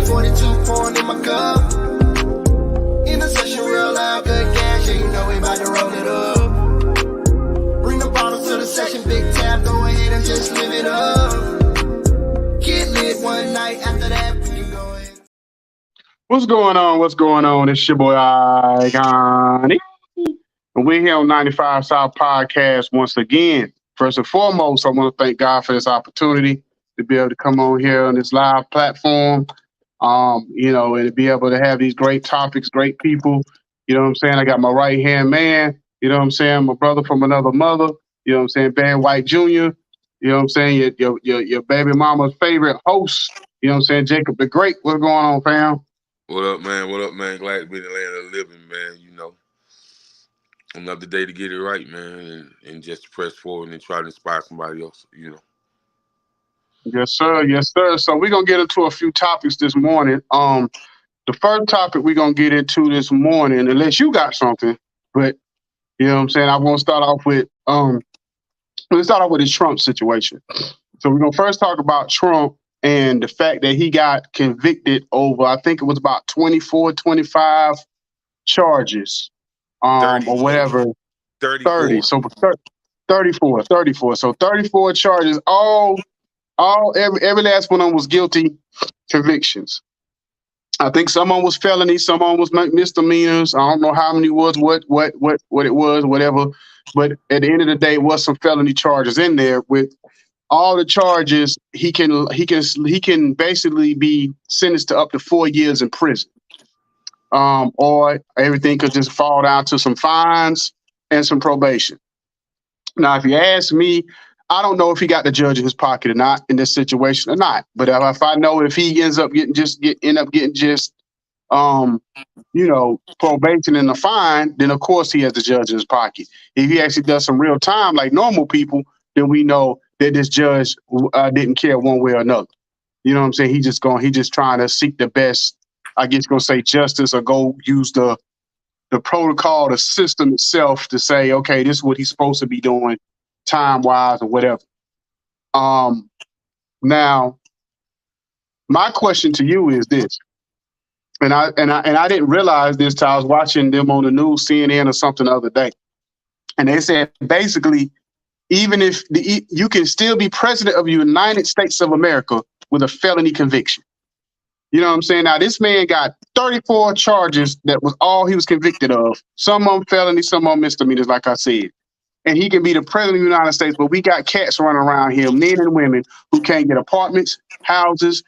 42 pouring in my cup. In the session real loud, good gas, yeah, you know we about to roll it up. Bring the bottles to the session, big tap, go ahead and just live it up. Get lit one night, after that we can go ahead. What's going on? What's going on? It's your boy Igani. And we're here on 95 South Podcast once again. First and foremost, I want to thank God for this opportunity to be able to come on here on this live platform. And to be able to have these great topics, great people. You know what I'm saying? I got my right hand man, you know what I'm saying, my brother from another mother, you know what I'm saying, Barry White Jr., you know what I'm saying, your baby mama's favorite host, you know what I'm saying, Jacob the Great. What's going on, fam? What up, man? What up, man? Glad to be in the land of the living, man. Another day to get it right, man, and just press forward and try to inspire somebody else. Yes, sir. Yes, sir. So we're gonna get into a few topics this morning. The first topic we're gonna get into this morning, unless you got something, but you know what I'm saying, I want to start off with let's start off with the Trump situation. So we're gonna first talk about Trump and the fact that he got convicted over, I think it was about 24, 25 charges, 30, or whatever, 30. 34. So 34. So 34 charges, every last one of them was guilty convictions. I think some of them was felony, some of them was misdemeanors. I don't know how many was what it was, whatever. But at the end of the day, it was some felony charges in there. With all the charges, he can basically be sentenced to up to 4 years in prison. Or everything could just fall down to some fines and some probation. Now, if you ask me, I don't know if he got the judge in his pocket or not in this situation or not. But if I know if he ends up getting probation and a fine, then of course he has the judge in his pocket. If he actually does some real time like normal people, then we know that this judge didn't care one way or another. You know what I'm saying? He just trying to seek the best, I guess, gonna say justice, or go use the protocol, the system itself to say, okay, this is what he's supposed to be doing time-wise or whatever. Now, my question to you is this, and I didn't realize this till I was watching them on the news, CNN or something the other day, and they said basically, even if you can still be president of the United States of America with a felony conviction. You know what I'm saying? Now, this man got 34 charges. That was all he was convicted of. Some of them felony, some of them misdemeanors, like I said. And he can be the president of the United States, but we got cats running around here, men and women, who can't get apartments, houses,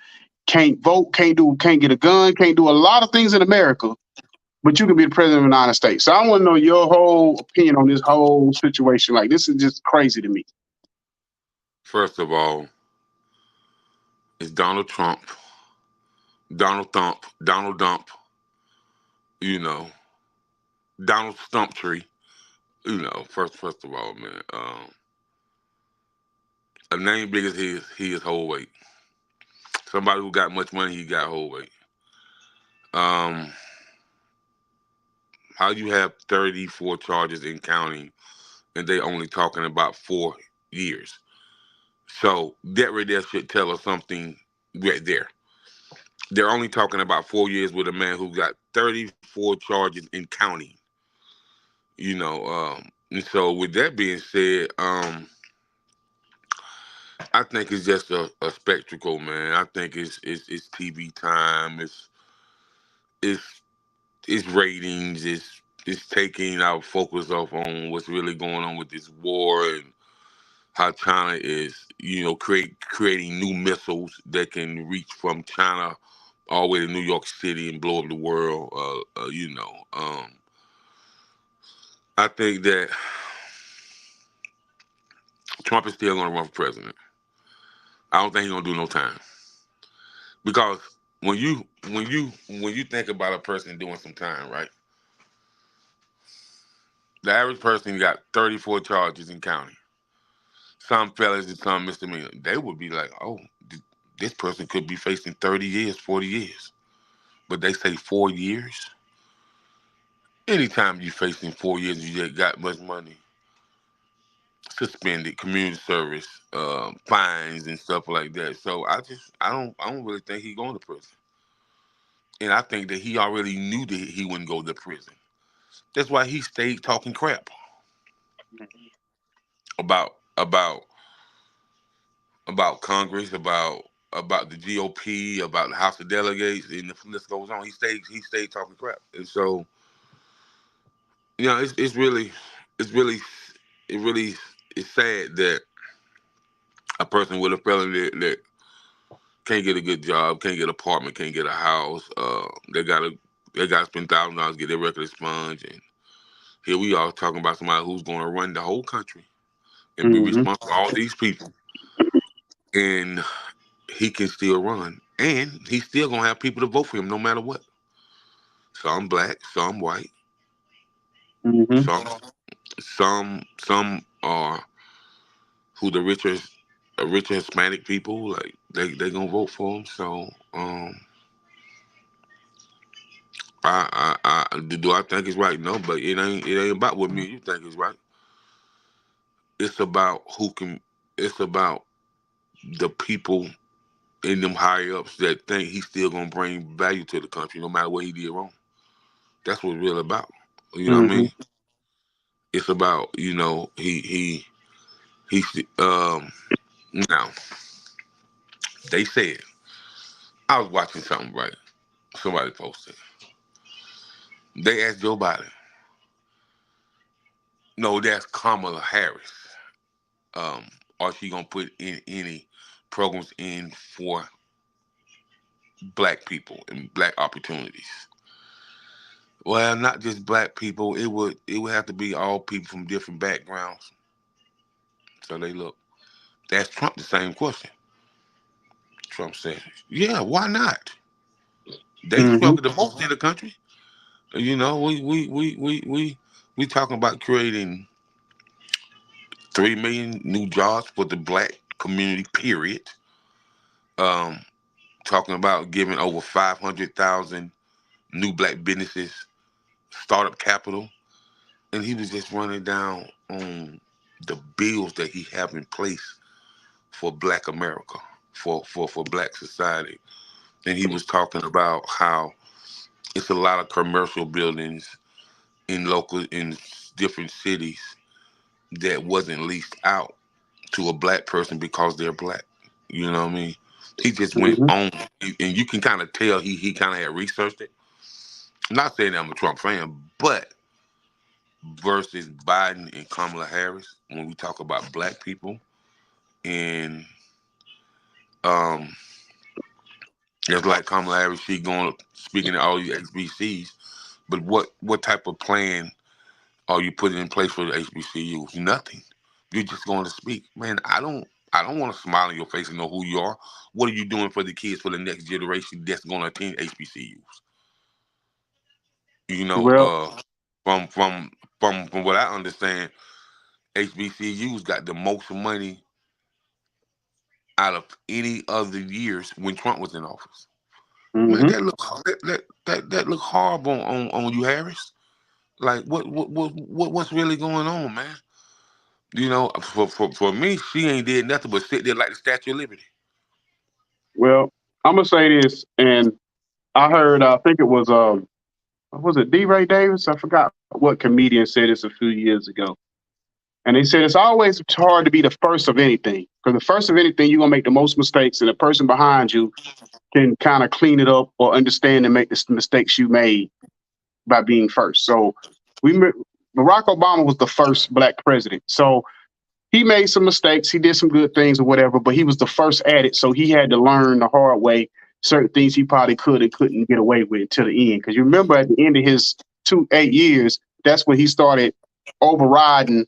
can't vote, can't get a gun, can't do a lot of things in America, but you can be the president of the United States. So I want to know your whole opinion on this whole situation. Like, this is just crazy to me. First of all, it's Donald Trump, Donald Thump, Donald Dump, Donald Stumptree. First of all, man, a name big as he is whole weight. Somebody who got much money, he got whole weight. How you have 34 charges in counting, and they only talking about 4 years? So that right there should tell us something right there. They're only talking about 4 years with a man who got 34 charges in counting. And so with that being said, I think it's just a spectacle, man. I think it's TV time. It's ratings. It's taking our focus off on what's really going on with this war and how China is, creating new missiles that can reach from China all the way to New York City and blow up the world. I think that Trump is still going to run for president. I don't think he's going to do no time, because when you think about a person doing some time, right? The average person got 34 charges in county. Some fellas and some misdemeanor. They would be like, oh, this person could be facing 30 years, 40 years. But they say 4 years. Anytime you facing 4 years, you just got much money, suspended, community service, fines and stuff like that. So I don't really think he's going to prison. And I think that he already knew that he wouldn't go to prison. That's why he stayed talking crap about about Congress, about the GOP, about the House of Delegates, and the list goes on. He stayed talking crap, and so it's really it really it's sad that a person with a felony that can't get a good job, can't get an apartment, can't get a house, they gotta spend $1,000 to get their record expunged, and here we are talking about somebody who's going to run the whole country and be Mm-hmm. responsible for all these people, and he can still run, and he's still gonna have people to vote for him no matter what. Some black, some white, Mm-hmm. some are who the richer Hispanic people, like they gonna vote for him. So do I think it's right? No, but it ain't about what me and you think is right. It's about who can. It's about the people in them higher ups that think he's still gonna bring value to the country no matter what he did wrong. That's what it's really about. You know what I Mm-hmm. mean? It's about he's now they said I was watching something right. Somebody posted. They asked Joe Biden. No, that's Kamala Harris. Are she gonna put in any programs in for black people and black opportunities? Well, not just black people. It would have to be all people from different backgrounds. So they look. They asked Trump the same question. Trump said, "Yeah, why not? They Mm-hmm. struggle the most in the country. You know, we talking about creating 3 million new jobs for the black community. Period. Um, talking about giving over 500,000 new black businesses startup capital, and he was just running down on the bills that he have in place for Black America, for Black society, and he was talking about how it's a lot of commercial buildings in different cities that wasn't leased out to a black person because they're black. You know what I mean? He just went Mm-hmm. on, and you can kind of tell he kind of had researched it. I'm not saying that I'm a Trump fan, but versus Biden and Kamala Harris, when we talk about black people, and um, it's like Kamala Harris, she going speaking to all these HBCs, but what type of plan are you putting in place for the HBCUs? Nothing. You're just going to speak, man. I don't want to smile in your face and know who you are. What are you doing for the kids for the next generation that's going to attend HBCUs? You know, Well, from from from what I understand, HBCUs got the most money out of any other years when Trump was in office. Man, mm-hmm. that look horrible on you, Harris. Like what's really going on, man? You know, for me, she ain't did nothing but sit there like the Statue of Liberty. Well, I'm gonna say this, and I heard. I think it was it D. Ray Davis? I forgot what comedian said this a few years ago. And they said it's always hard to be the first of anything. Because the first of anything, you're gonna make the most mistakes, and the person behind you can kind of clean it up or understand and make the mistakes you made by being first. So Barack Obama was the first black president. So he made some mistakes. He did some good things or whatever, but he was the first at it. So he had to learn the hard way certain things he probably could and couldn't get away with until the end. Because you remember at the end of his 8 years, that's when he started overriding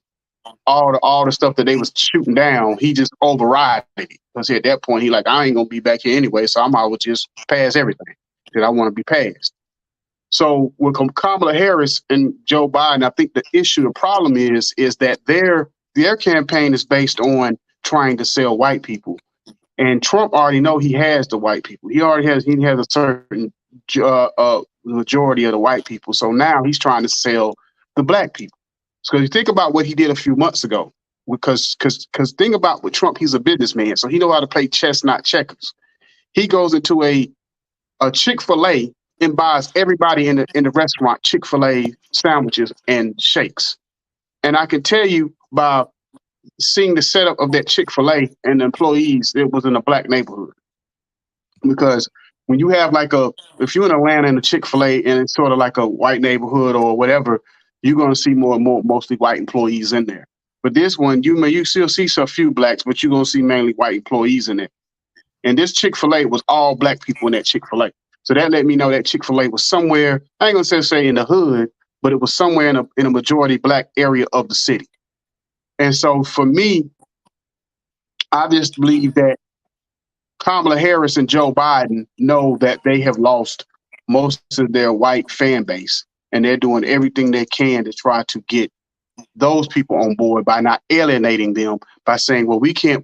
all the stuff that they was shooting down. He just overrided it. Because at that point, he like, I ain't gonna be back here anyway, so I'm always just pass everything that I want to be passed. So with Kamala Harris and Joe Biden, I think the problem is that their campaign is based on trying to sell white people, and Trump already know he has the white people. He has a certain majority of the white people. So now he's trying to sell the black people. So you think about what he did a few months ago, because think about with Trump, he's a businessman, so he know how to play chess, not checkers. He goes into a Chick-fil-A and buys everybody in the restaurant Chick-fil-A sandwiches and shakes. And I can tell you by seeing the setup of that Chick-fil-A and the employees, it was in a black neighborhood. Because when you have like if you're in Atlanta and a Chick-fil-A and it's sort of like a white neighborhood or whatever, you're going to see more and more mostly white employees in there. But this one, you still see some few blacks, but you're going to see mainly white employees in there. And this Chick-fil-A was all black people in that Chick-fil-A. So that let me know that Chick-fil-A was somewhere, I ain't going to say in the hood, but it was somewhere in a majority black area of the city. And so for me, I just believe that Kamala Harris and Joe Biden know that they have lost most of their white fan base, and they're doing everything they can to try to get those people on board by not alienating them by saying, well, we can't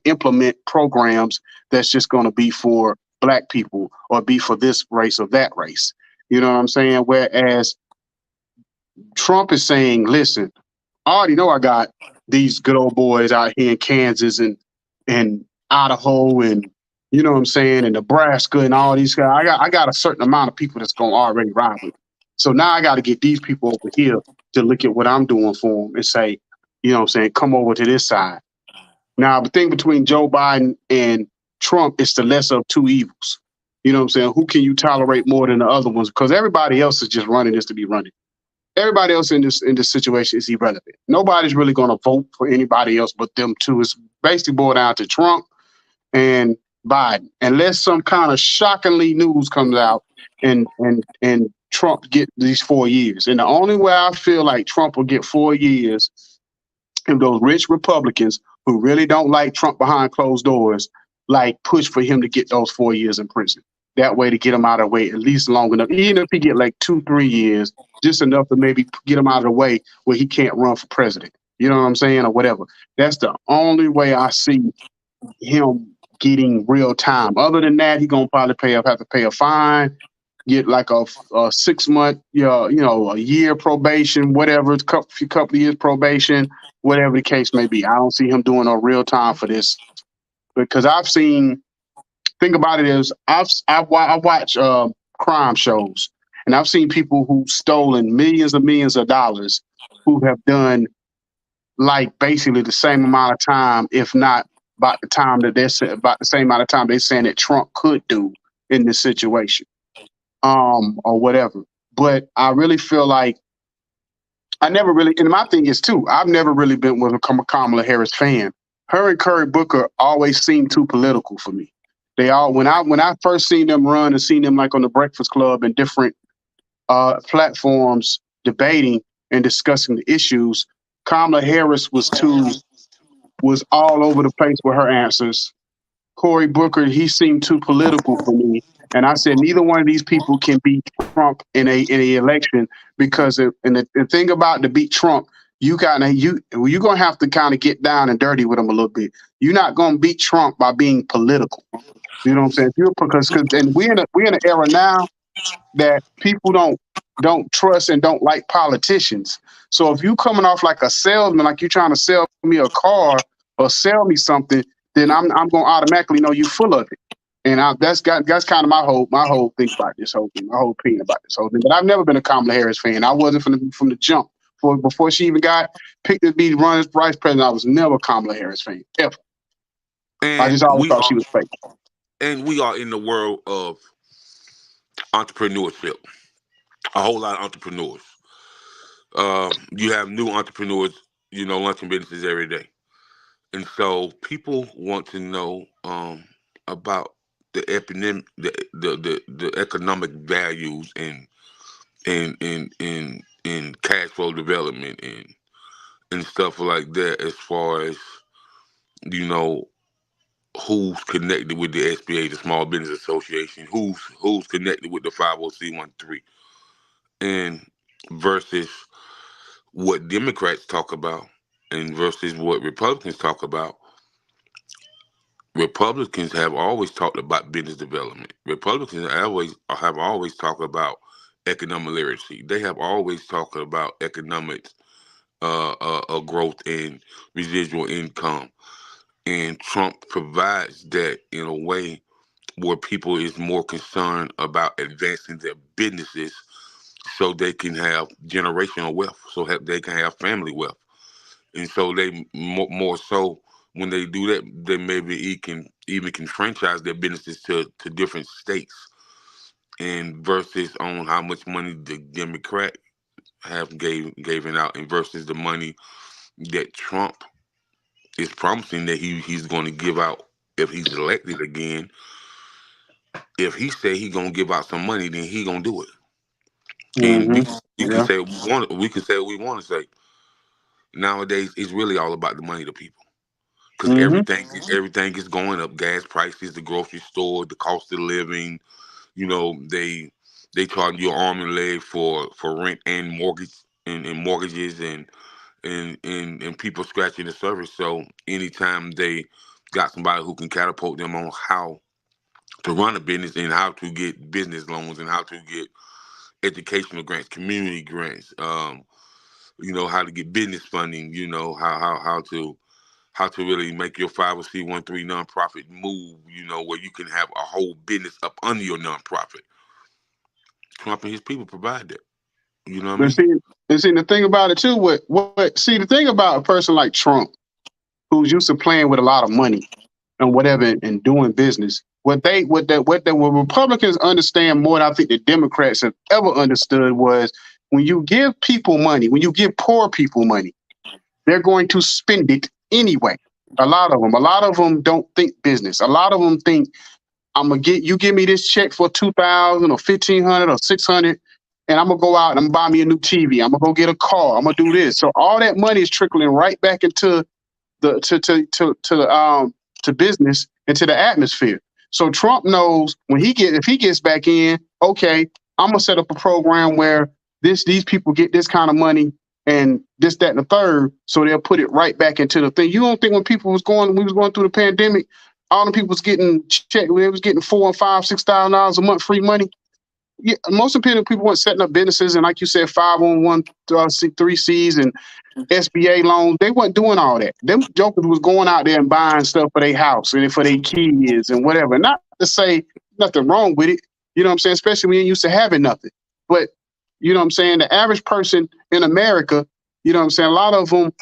implement programs that's just going to be for black people or be for this race or that race. You know what I'm saying? Whereas Trump is saying, listen, I already know I got these good old boys out here in Kansas and Idaho and you know what I'm saying, and Nebraska and all these guys. I got a certain amount of people that's gonna already ride with me. So now I got to get these people over here to look at what I'm doing for them and say, you know what I'm saying, come over to this side. Now the thing between Joe Biden and Trump is the lesser of two evils. You know what I'm saying? Who can you tolerate more than the other ones? Because everybody else is just running this to be running. Everybody else in this situation is irrelevant. Nobody's really going to vote for anybody else but them two. It's basically boiled down to Trump and Biden, unless some kind of shockingly news comes out and Trump get these 4 years. And the only way I feel like Trump will get 4 years if those rich Republicans who really don't like Trump behind closed doors, like push for him to get those 4 years in prison. That way to get him out of the way at least long enough, even if he get like 2-3 years, just enough to maybe get him out of the way where he can't run for president. You know what I'm saying? Or whatever. That's the only way I see him getting real time. Other than that, he gonna probably have to pay a fine, get like a 6 month, a year probation, whatever, a couple of years probation, whatever the case may be. I don't see him doing no real time for this because I've seen. Think about it is I watch crime shows and I've seen people who've stolen millions of dollars who have done like basically the same amount of time, if not about the same amount of time they're saying that Trump could do in this situation, or whatever. But I really feel like and my thing is too, I've never really been with a Kamala Harris fan. Her and Cory Booker always seemed too political for me. They all when I first seen them run and seen them like on the Breakfast Club and different platforms debating and discussing the issues, Kamala Harris was all over the place with her answers. Cory Booker, he seemed too political for me. And I said neither one of these people can beat Trump in a election because the thing about to beat Trump, you're gonna have to kind of get down and dirty with him a little bit. You're not gonna beat Trump by being political. You know what I'm saying? Because and we're in an era now that people don't trust and don't like politicians. So if you coming off like a salesman, like you're trying to sell me a car or sell me something, then I'm gonna automatically know you full of it. And that's kind of my whole thing about this whole thing, my whole opinion about this whole thing. But I've never been a Kamala Harris fan. I wasn't from the jump. Before she even got picked to be run as vice president, I was never a Kamala Harris fan ever. I just always thought she was fake. And we are in the world of entrepreneurship. A whole lot of entrepreneurs. You have new entrepreneurs, launching businesses every day. And so people want to know about the economic values and cash flow development and stuff like that, as far as who's connected with the SBA, the Small Business Association, who's connected with the 50C13, and versus what Democrats talk about and versus what Republicans talk about. Republicans have always talked about business development. Republicans have always talked about economic literacy. They have always talked about economic growth and residual income. And Trump provides that in a way where people is more concerned about advancing their businesses so they can have generational wealth, so they can have family wealth. And so they more so when they do that, they maybe even can franchise their businesses to different states, and versus on how much money the Democrat have given out, and versus the money that Trump is promising that he's going to give out if he's elected again. If he say he gonna give out some money, then he gonna do it. And Mm-hmm. we can Yeah. say we can say what we want to say. Nowadays, it's really all about the money to people because Mm-hmm. everything is going up. Gas prices, the grocery store, the cost of living. You know, they charge you arm and leg for rent and mortgage and mortgages and people scratching the surface. So anytime they got somebody who can catapult them on how to run a business and how to get business loans and how to get educational grants, community grants, how to get business funding, how to really make your 501(c)(1) nonprofit move, where you can have a whole business up under your nonprofit. Trump and his people provide that. You know what I But mean? see, the thing about it too, see, the thing about a person like Trump, who's used to playing with a lot of money and whatever and doing business, what Republicans understand more than I think the Democrats have ever understood was when you give people money, when you give poor people money, they're going to spend it anyway. A lot of them don't think business. A lot of them think I'm gonna get you give me this check for 2,000 or 1,500 or 600, and I'm gonna go out and I'm gonna buy me a new TV. I'm gonna go get a car. I'm gonna do this. So all that money is trickling right back into the to business and to the atmosphere. So Trump knows if he gets back in, okay, I'm gonna set up a program where these people get this kind of money and this, that, and the third, so they'll put it right back into the thing. You don't think when we was going through the pandemic, all the people was getting checked, they was getting $4,000 and $5,000, $6,000 a month free money. Yeah, most of the people weren't setting up businesses and, like you said, 501 three C's and SBA loans. They weren't doing all that. Them jokers was going out there and buying stuff for their house and for their kids and whatever. Not to say nothing wrong with it, you know what I'm saying? Especially when you're used to having nothing. But you know what I'm saying? The average person in America, you know what I'm saying? A lot of them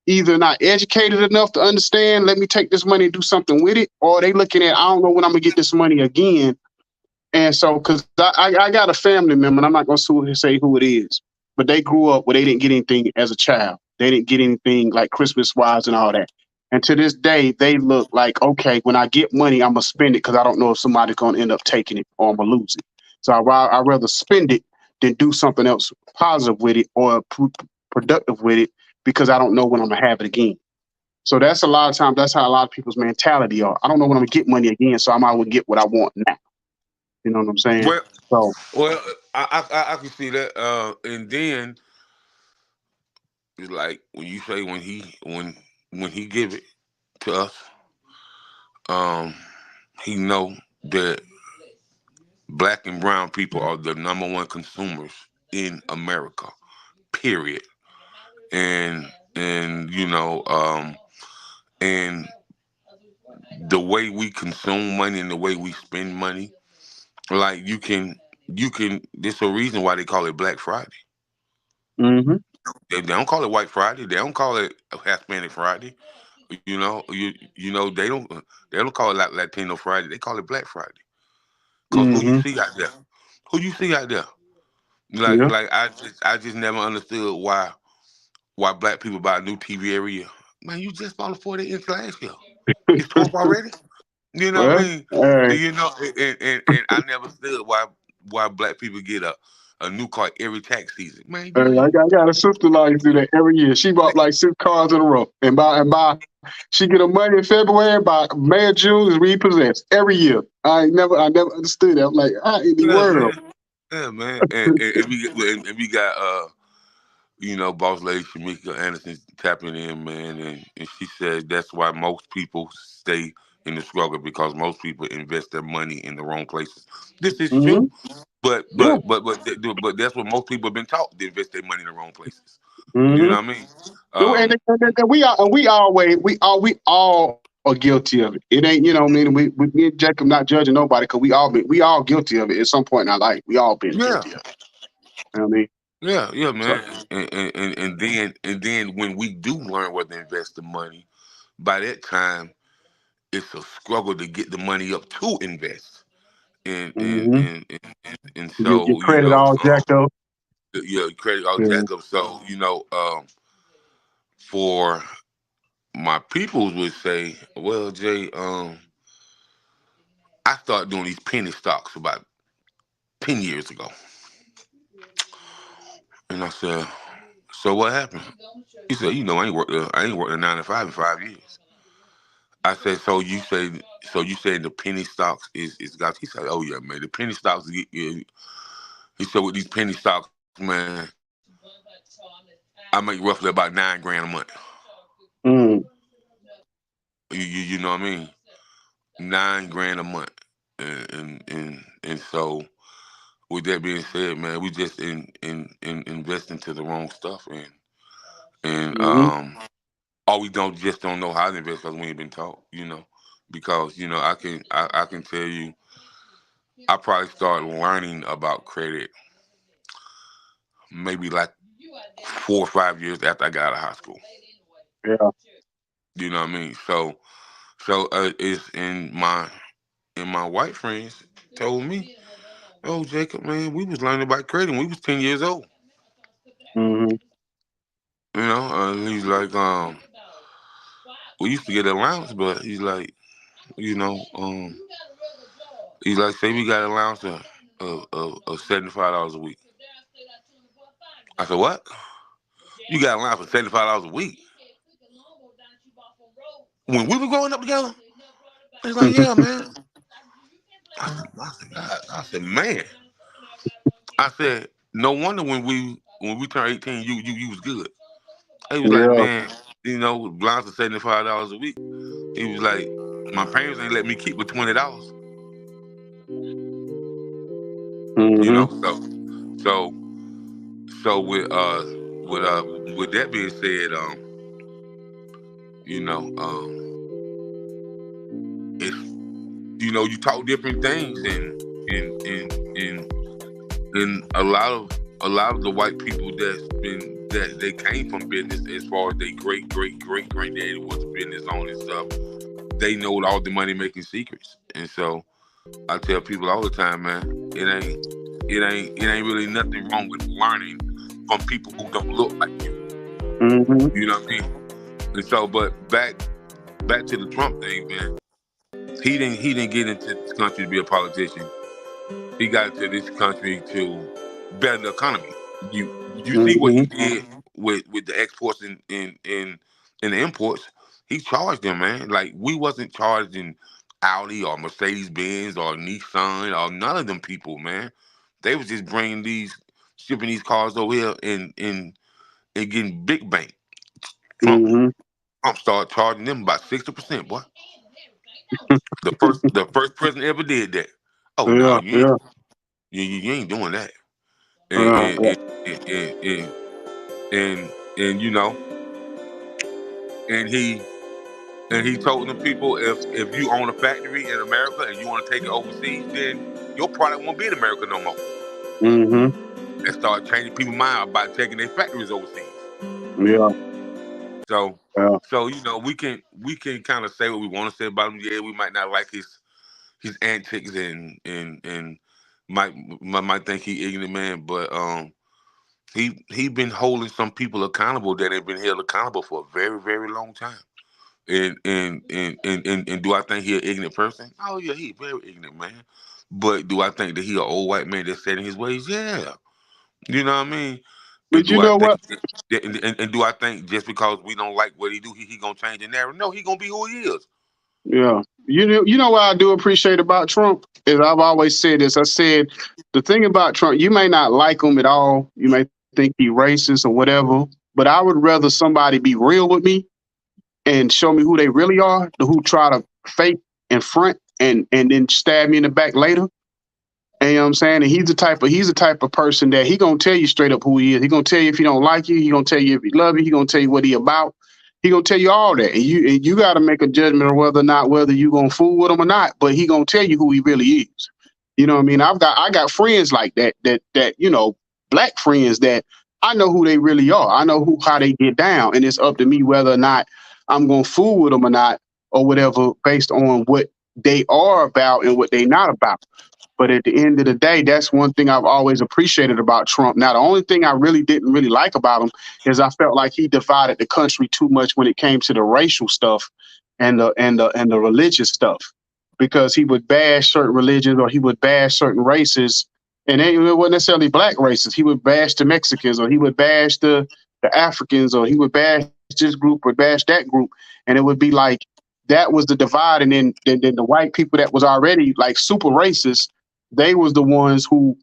either not educated enough to understand, let me take this money and do something with it, or they looking at, I don't know when I'm gonna get this money again. And so, because I got a family member, and I'm not going to say who it is, but they grew up where they didn't get anything as a child. They didn't get anything like Christmas wise and all that. And to this day, they look like, okay, when I get money, I'm going to spend it because I don't know if somebody's going to end up taking it or I'm going to lose it. So I'd rather spend it than do something else positive with it or productive with it because I don't know when I'm going to have it again. So that's a lot of times, that's how a lot of people's mentality are. I don't know when I'm going to get money again, so I might as well get what I want now. You know what I'm saying? Well, So, well, I can see that. And then it's like when you say when he give it to us, um, he know that black and brown people are the number one consumers in America. Period. And and the way we consume money and the way we spend money, like you can. There's a reason why they call it Black Friday. mm-hmm, They don't call it White Friday. They don't call it Hispanic Friday. They don't call it like Latino Friday. They call it Black Friday. Cause who you mm-hmm, see out there? Who you see out there? Like yeah. like I just never understood why black people buy a new TV every year. Man, you just bought a 40-inch last year. It's 12 already. You know what I Well, mean? hey, And I never understood why black people get a new car every tax season. Man, hey, you ain't. I got a sister-in-law used to do that every year. She bought like 6 cars in a row, she get her money in February. By May or June is repossessed every year. I never understood that. I'm like, in the Yeah, world. man. Yeah, man. And we got boss lady Shamika Anderson tapping in, man, and she says that's why most people stay in the struggle because most people invest their money in the wrong places. This is Mm-hmm. true, but Yeah. but but but but that's what most people have been taught to invest their money in the wrong places. You Mm-hmm. know what I mean? And we are, and we always, we all or guilty of it. It ain't, you know what I mean? We me and Jacob not judging nobody because we all guilty of it at some point in our life. We all been Yeah, guilty of it. You know what I mean? yeah, yeah, man. So And then when we do learn where to invest the money, by that time it's a struggle to get the money up to invest. And and hmm and and, and, and you get your so credit all jacked up. yeah, credit all Yeah. jack up. So for my peoples would say, well, Jay, I started doing these penny stocks about 10 years ago, and I said, so what happened? He said, I ain't worked a 9 to 5 in 5 years. I said, so you said the penny stocks is got? He said, oh yeah, man, the penny stocks. He said with these penny stocks, man, I make roughly about 9 grand a month. Mm, You know what I mean? 9 grand a month, and so with that being said, man, we just in invest into the wrong stuff, and hmm or we don't know how to invest because we ain't been taught, because I can tell you, I probably started learning about credit maybe like 4 or 5 years after I got out of high school. Yeah. You know what I mean? So it's in my white friends told me, oh Jacob, man, we was learning about credit when we was 10 years old. hmm He's like, we used to get allowance, but you know, um, he's like, say we got allowance of $75 a week. I said, what? You got allowance for $75 a week? When we were growing up together? He's like, yeah, man. I said, man. I said, no wonder when we turned 18, you was good. He was like, Yeah. man, allowance for $75 a week. He was like, my parents ain't let me keep with $20. You hmm know, so so with that being said, you know, if you talk different things, and a lot of the white people that they came from business, as far as they great granddaddy was business owner and stuff, they know all the money making secrets. And so I tell people all the time, man, it ain't really nothing wrong with learning from people who don't look like you. hmm You know what I mean? And so, but back to the Trump thing, man. He didn't get into this country to be a politician. He got into this country to better the economy. You see what hmm he did with the exports and the imports. He charged them, man. Like, we wasn't charging Audi or Mercedes Benz or Nissan or none of them people, man. They was just shipping these cars over here and getting big bank. Trump hmm Trump started charging them about 60%, boy. The first president ever did that. Oh no, Yeah. Yeah. you ain't doing that. And Yeah. and Yeah. and and and, and, and you know, and he told them people, if you own a factory in America and you want to take it overseas, then your product won't be in America no more. hmm And start changing people's mind about taking their factories overseas. Yeah. So Yeah. so we can kind of say what we want to say about him. Yeah, we might not like his antics and might think he ignorant, man, but he been holding some people accountable that have been held accountable for a very, very long time. And do I think he an ignorant person? Oh yeah, he very ignorant, man. But do I think that he an old white man that's set in his ways? Yeah. You know what I mean? And But you do I know think what? and do I think just because we don't like what he do, he gonna change the narrative? No, he gonna be who he is. Yeah. You know what I do appreciate about Trump is I've always said this. I said the thing about Trump, you may not like him at all. You may think he racist or whatever, but I would rather somebody be real with me and show me who they really are than who try to fake and front and then stab me in the back later. And you know what I'm saying? And he's the type of person that he gonna tell you straight up who he is. He gonna tell you if he don't like you, he gonna tell you if he love you, he gonna tell you what he about. He gonna tell you all that, and you got to make a judgment of whether you gonna fool with him or not. But he gonna tell you who he really is. You know what I mean? I got friends like that black friends that I know who they really are. I know how they get down, and it's up to me whether or not I'm gonna fool with them or not, or whatever, based on what they are about and what they not about. But at the end of the day, that's one thing I've always appreciated about Trump. Now, the only thing I really didn't really like about him is I felt like he divided the country too much when it came to the racial stuff and the religious stuff, because he would bash certain religions or he would bash certain races, and it wasn't necessarily black races. He would bash the Mexicans, or he would bash the Africans, or he would bash this group or bash that group, and it would be like that was the divide. And then the white people that was already like super racist, they was the ones who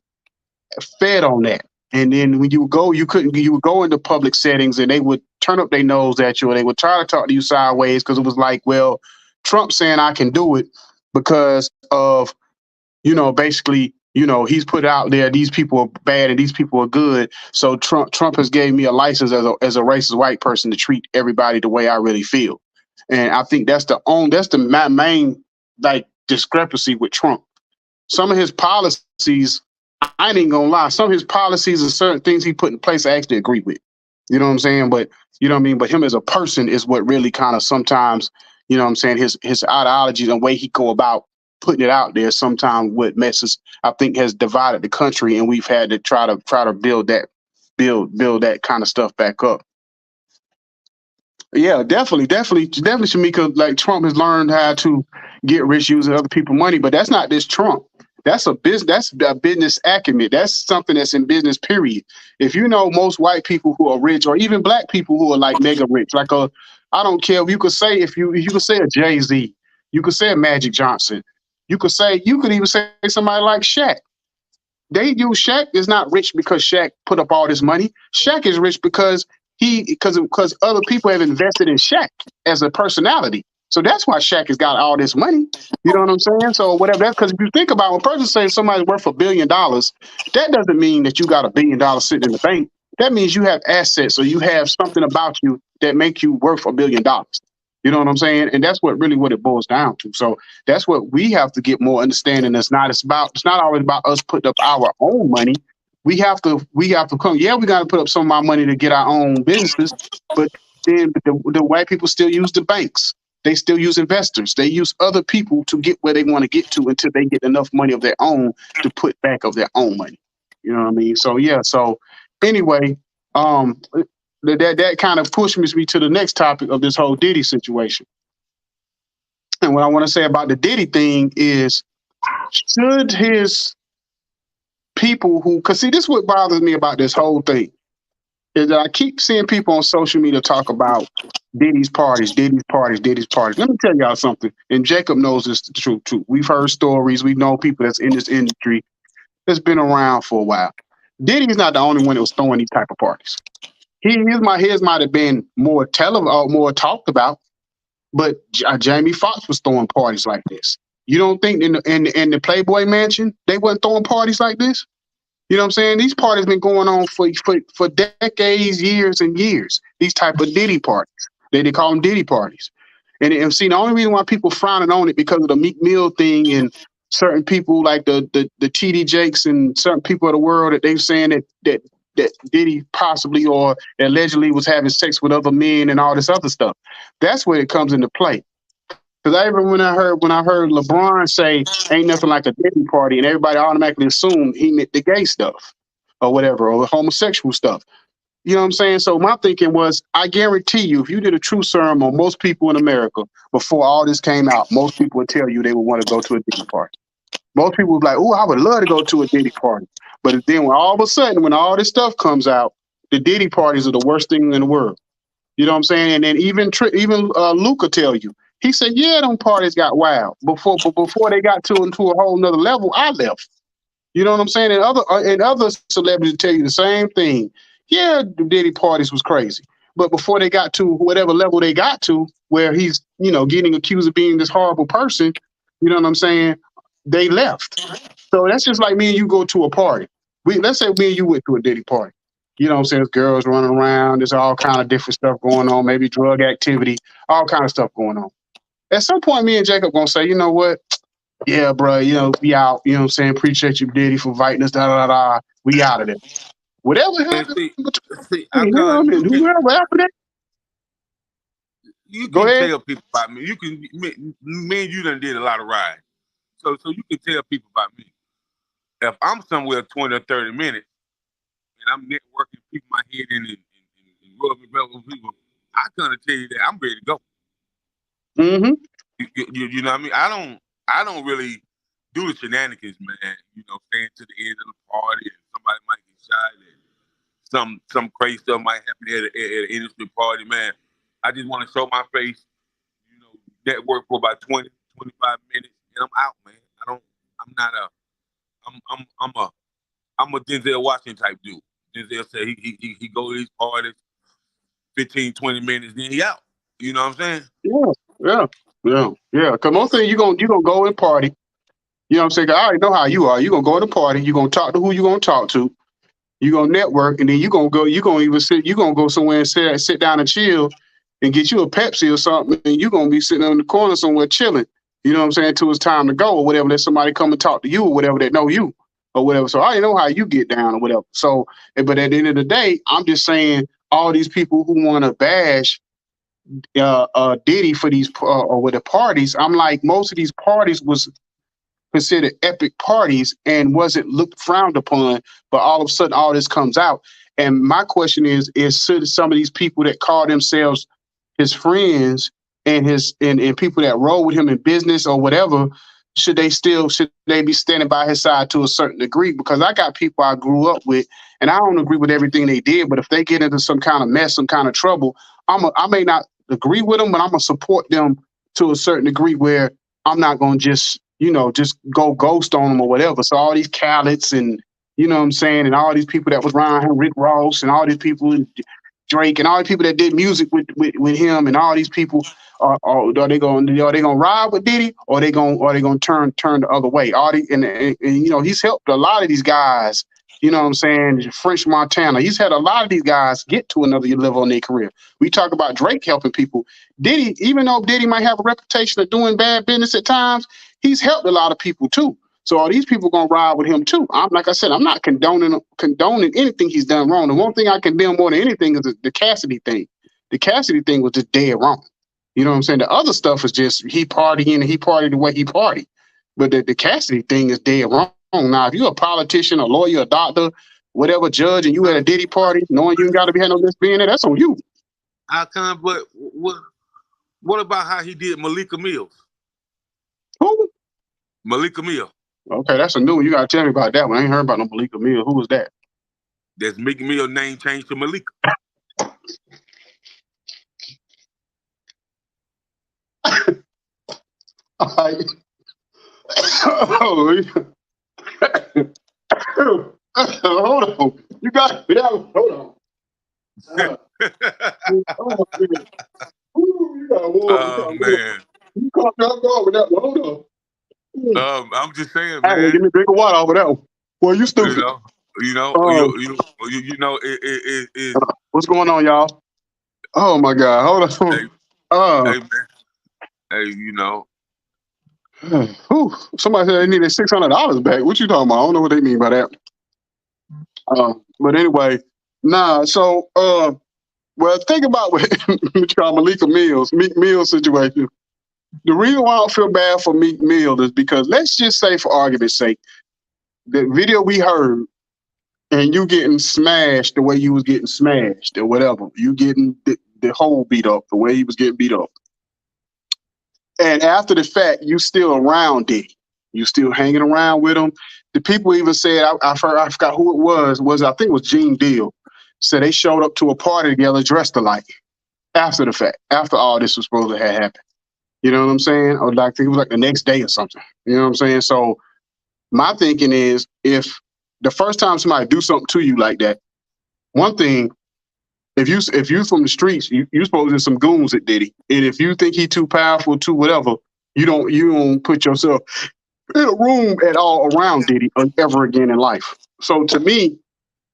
fed on that. And then when you would go, you would go into public settings and they would turn up their nose at you, or they would try to talk to you sideways, because it was like, well, Trump saying I can do it because of, basically, he's put out there, these people are bad and these people are good. So Trump has gave me a license as a racist white person to treat everybody the way I really feel. And I think that's my main like discrepancy with Trump. Some of his policies, I ain't gonna lie, some of his policies and certain things he put in place I actually agree with. You know what I'm saying? But you know what I mean? But him as a person is what really kind of sometimes, you know what I'm saying, his ideology and the way he go about putting it out there, sometimes what messes, I think, has divided the country, and we've had to try to build that kind of stuff back up. Yeah, definitely, Shamika. Like, Trump has learned how to get rich using other people's money, but that's not this Trump. That's a business acumen. That's something that's in business, period. If you know most white people who are rich, or even black people who are like mega rich, like I don't care if you could say if you could say a Jay-Z, you could say a Magic Johnson, you could even say somebody like Shaq. Shaq is not rich because Shaq put up all this money. Shaq is rich because other people have invested in Shaq as a personality. So that's why Shaq has got all this money. You know what I'm saying? So whatever that's, because if you think about, when a person says somebody's worth $1 billion, that doesn't mean that you got $1 billion sitting in the bank. That means you have assets, or you have something about you that make you worth $1 billion. You know what I'm saying? And that's what it boils down to. So that's what we have to get more understanding. It's not always about us putting up our own money. We have to come. Yeah, we got to put up some of our money to get our own businesses, but then the white people still use the banks. They still use investors. They use other people to get where they want to get to until they get enough money of their own to put back of their own money. You know what I mean? So yeah. So anyway, that kind of pushes me to the next topic of this whole Diddy situation. And what I want to say about the Diddy thing is, should his people because see, this is what bothers me about this whole thing, is that I keep seeing people on social media talk about Diddy's parties. Let me tell y'all something, and Jacob knows this the truth too. We've heard stories. We know people that's in this industry that's been around for a while. Diddy's not the only one that was throwing these type of parties. His might have been more talked about, but Jamie Foxx was throwing parties like this. You don't think in the Playboy Mansion they wasn't throwing parties like this? You know what I'm saying? These parties been going on for decades, years and years. These type of Diddy parties. They call them Diddy parties. And see, the only reason why people frowning on it because of the Meek Mill thing, and certain people like the TD Jakes and certain people of the world, that they're saying that Diddy possibly or allegedly was having sex with other men and all this other stuff. That's where it comes into play. Because when I heard LeBron say ain't nothing like a Diddy party, and everybody automatically assumed he meant the gay stuff or whatever, or the homosexual stuff. You know what I'm saying? So my thinking was, I guarantee you, if you did a true serum on most people in America before all this came out, most people would tell you they would want to go to a Diddy party. Most people would be like, oh, I would love to go to a Diddy party. But then when all of a sudden, when all this stuff comes out, the Diddy parties are the worst thing in the world. You know what I'm saying? And then even Luke will tell you. He said, yeah, them parties got wild. Before they got into a whole nother level, I left. You know what I'm saying? And other celebrities tell you the same thing. Yeah, the Diddy parties was crazy. But before they got to whatever level they got to, where he's, getting accused of being this horrible person, you know what I'm saying? They left. So that's just like me and you go to a party. Let's say me and you went to a Diddy party. You know what I'm saying? There's girls running around. There's all kind of different stuff going on. Maybe drug activity, all kind of stuff going on. At some point, me and Jacob gonna say, you know what? Yeah, bro. You know, we out. You know what I'm saying? Appreciate you, Diddy, for inviting us. Da da da. Da. We out of there. Whatever And happened see, I between can't. him and whoever after that, You go can ahead. tell people about me. You can, me and you done did a lot of riding, so you can tell people about me. If I'm somewhere 20 or 30 minutes and I'm networking, people my head in and rubbing with people, I kind of tell you that I'm ready to go. Mm-hmm. You know what I mean? I don't really do the shenanigans, man. You know, staying to the end of the party and somebody might get shot and some crazy stuff might happen at an industry party, man. I just want to show my face, you know, network for about 20, 25 minutes, and I'm out, man. I'm not a, I'm a Denzel Washington type dude. Denzel said he go to these parties 15, 20 minutes, then he out. You know what I'm saying? Yeah, yeah, yeah. Because most things you gonna go and party. You know what I'm saying? 'Cause I already know how you are. You gonna go to the party. You gonna talk to who you gonna talk to. You gonna network, and then you gonna go. You gonna even sit. You gonna go somewhere and sit down and chill, and get you a Pepsi or something. And you gonna be sitting in the corner somewhere chilling. You know what I'm saying? Till it's time to go or whatever. Let somebody come and talk to you or whatever that know you or whatever. So I already know how you get down or whatever. So, but at the end of the day, I'm just saying all these people who want to bash Diddy for these or with the parties. I'm like, most of these parties was considered epic parties and wasn't looked frowned upon, but all of a sudden all this comes out. And my question is should some of these people that call themselves his friends and and people that roll with him in business or whatever, should they be standing by his side to a certain degree? Because I got people I grew up with and I don't agree with everything they did, but if they get into some kind of mess, some kind of trouble, I may not agree with them, but I'm gonna support them to a certain degree where I'm not gonna just, just go ghost on them or whatever. So all these Khaled's and you know what I'm saying, and all these people that was around him, Rick Ross and all these people, and Drake and all the people that did music with him, and all these people are they gonna ride with Diddy or they gonna turn the other way? And he's helped a lot of these guys. You know what I'm saying? French Montana. He's had a lot of these guys get to another level in their career. We talk about Drake helping people. Diddy, even though Diddy might have a reputation of doing bad business at times, he's helped a lot of people too. So all these people gonna ride with him too. Like I said, I'm not condoning anything he's done wrong. The one thing I condemn more than anything is the Cassidy thing. The Cassidy thing was just dead wrong. You know what I'm saying? The other stuff is just he partying and he partied the way he partied. But the Cassidy thing is dead wrong. Now, if you're a politician, a lawyer, a doctor, whatever judge, and you at a Diddy party, knowing you ain't got to be having no lesbian there, that's on you. I can't. But what about how he did Malika Mills? Who? Malika Mill. Okay, that's a new one. You got to tell me about that one. I ain't heard about no Malika Mill. Who was that? That's Meek Mill name changed to Malika. Hold on. You got me that one. Hold on. Oh man. You caught me off guard with that one. Hold on. I'm just saying, Hey, man. give me a drink of water over that one. Boy, you stupid. You know, what's going on, y'all? Oh my God. Hold on. Hey, man. Hey, somebody said they needed $600 back. What you talking about? I don't know what they mean by that. But anyway, so well, think about what you call Malika Mills, Meek Mill situation. The reason why I don't feel bad for Meek Mill is because let's just say, for argument's sake, the video we heard and you getting smashed the way you was getting smashed or whatever, you getting the hole beat up the way he was getting beat up. And after the fact, you still around Diddy. You still hanging around with him. The people even said, I forgot who it was I think it was Gene Deal, said they showed up to a party together dressed alike after the fact, after all this was supposed to have happened. You know what I'm saying? Or like, I think it was like the next day or something. You know what I'm saying? So my thinking is, if the first time somebody do something to you like that, one thing, if you from the streets, you supposed to some goons at Diddy, and if you think he too powerful, too whatever, you don't put yourself in a room at all around Diddy ever again in life. So to me,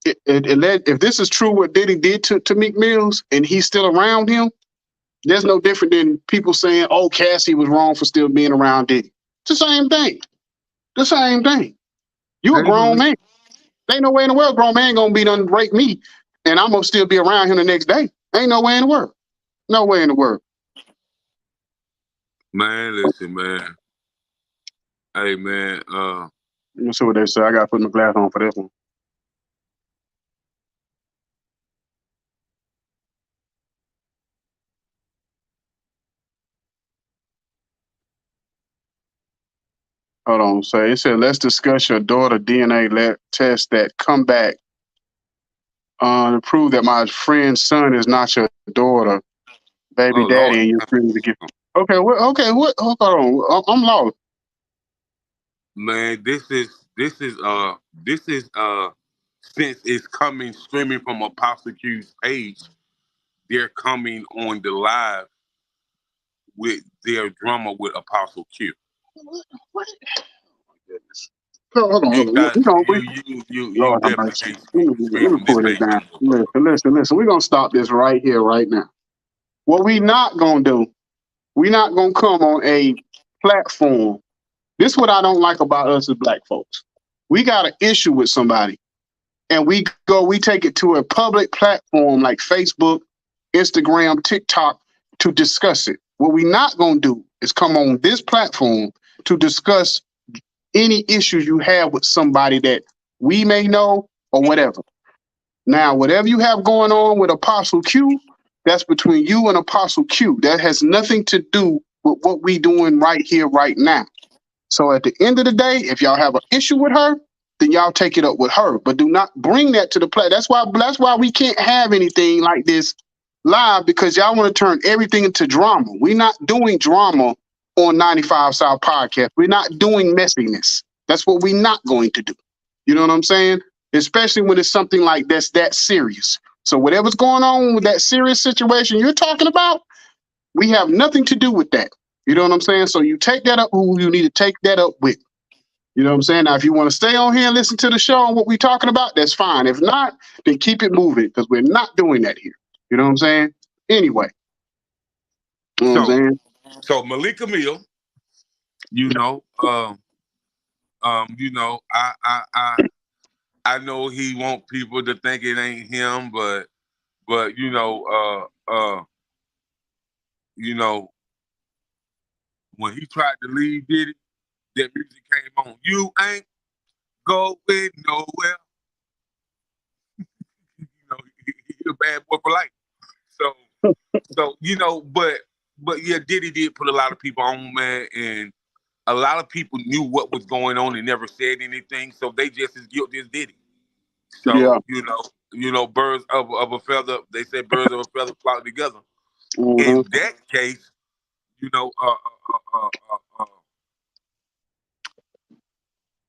if this is true, what Diddy did to Meek Mills, and he's still around him, there's no different than people saying, "Oh, Cassie was wrong for still being around Diddy." It's the same thing. The same thing. You a Hey, grown Malik. man. Ain't no way in the world grown man gonna be done break me, and I'm gonna still be around him the next day. Ain't no way in the world. No way in the world. Man, listen, man. Hey, man. Let me see what they say. I gotta put my glass on for this one. Hold on. So it said, let's discuss your daughter DNA test that come back to prove that my friend's son is not your daughter, baby Oh Lord, daddy, and you're free to get. Okay, what? Hold on. I'm lost. man. This is since it's coming streaming from Apostle Q's page, they're coming on the live with their drama with Apostle Q. What? Hold on. You got We gonna, you Lord have definitely mercy. can't Let stream me from this pull this page no down. more, bro. Listen. We're gonna stop this right here, right now. What we not gonna do, we not gonna come on a platform. This is what I don't like about us as black folks. We got an issue with somebody, and we take it to a public platform like Facebook, Instagram, TikTok to discuss it. What we not gonna do is come on this platform to discuss any issues you have with somebody that we may know or whatever. Now, whatever you have going on with Apostle Q, that's between you and Apostle Q. That has nothing to do with what we doing right here, right now. So at the end of the day, if y'all have an issue with her, then y'all take it up with her. But do not bring that to the play. That's why we can't have anything like this live, because y'all want to turn everything into drama. We're not doing drama on 95 South Podcast. We're not doing messiness. That's what we're not going to do. You know what I'm saying? Especially when it's something like that's that serious. So whatever's going on with that serious situation you're talking about, we have nothing to do with that. You know what I'm saying? So you take that up who you need to take that up with. You know what I'm saying? Now, if you want to stay on here and listen to the show and what we're talking about, that's fine. If not, then keep it moving, because we're not doing that here. You know what I'm saying? Anyway. You know what I'm So, saying? Malik Camille, you know, I know he want people to think it ain't him, but you know, when he tried to leave Diddy, that music came on. You ain't going nowhere. You know, he a bad boy for life. So but yeah, Diddy did put a lot of people on, man, and a lot of people knew what was going on and never said anything, so they just as guilty as Diddy. Yeah. So birds of a feather. They say birds of a feather flock together. Mm-hmm. In that case, you know,